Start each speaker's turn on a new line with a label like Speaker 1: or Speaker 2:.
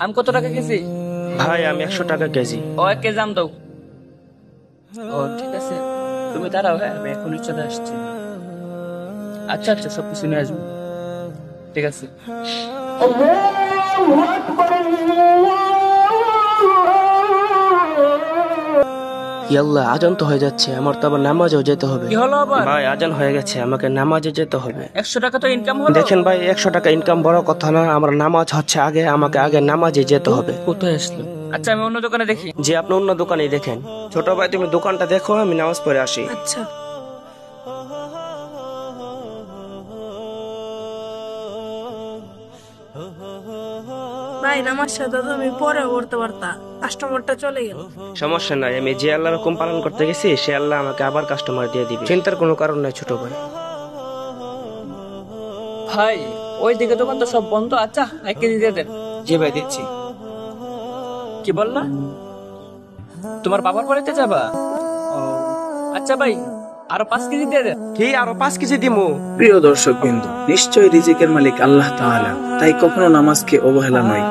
Speaker 1: আম কত টাকা কেজি?
Speaker 2: ভাই আমি 100 টাকা কেজি।
Speaker 1: ও 1 কেজি আম দাও। ও ঠিক আছে, তুমি দাঁড়াও, হ্যাঁ আমি এখনই চলে আসছি। আচ্ছা আচ্ছা, সবকিছু নিয়ে আসবো, ঠিক আছে।
Speaker 2: ইয়াল্লাহ, আজান তো হয়ে যাচ্ছে, আমার তো আবার নামাজেও যেতে হবে।
Speaker 1: কি হলো আবার?
Speaker 2: ভাই আজান হয়ে গেছে, আমাকে নামাজে যেতে হবে।
Speaker 1: 100 টাকা তো ইনকাম হলো।
Speaker 2: দেখেন ভাই, 100 টাকা ইনকাম বড় কথা না, আমার নামাজ হচ্ছে আগে, আমাকে আগে নামাজে যেতে হবে।
Speaker 1: কোথায় আসলো? আচ্ছা আমি অন্য দোকানে দেখি।
Speaker 2: যে আপনি অন্য দোকানেই দেখেন। ছোট ভাই তুমি দোকানটা দেখো, আমি নামাজ পড়ে আসি।
Speaker 3: আচ্ছা। ভাই নামাজটা তুমি পরে করতে পারতা, কাস্টমারটা চলে গেল।
Speaker 2: সমস্যা নাই, আমি যে আল্লাহর হুকুম পালন করতে গেছি সে আল্লাহ আমাকে আবার কাস্টমার দিয়ে দিবে, চিন্তার কোনো কারণ নাই ছোট ভাই।
Speaker 1: ভাই ওই দিকে দোকান তো সব বন্ধ। আচ্ছা 1 কেজি দিয়ে দেন।
Speaker 4: জি ভাই দিচ্ছি।
Speaker 1: কি বললা? তোমার বাবার বাড়িতে যাবা? ও আচ্ছা ভাই, আরো 5 কেজি দিয়ে দেন।
Speaker 2: কি আরো 5 কেজি দিমু?
Speaker 4: প্রিয় দর্শক বিন্দু, নিশ্চয়ই রিজিকের মালিক আল্লাহ তাআলা, তাই কখনো নামাজকে অবহেলা নয়।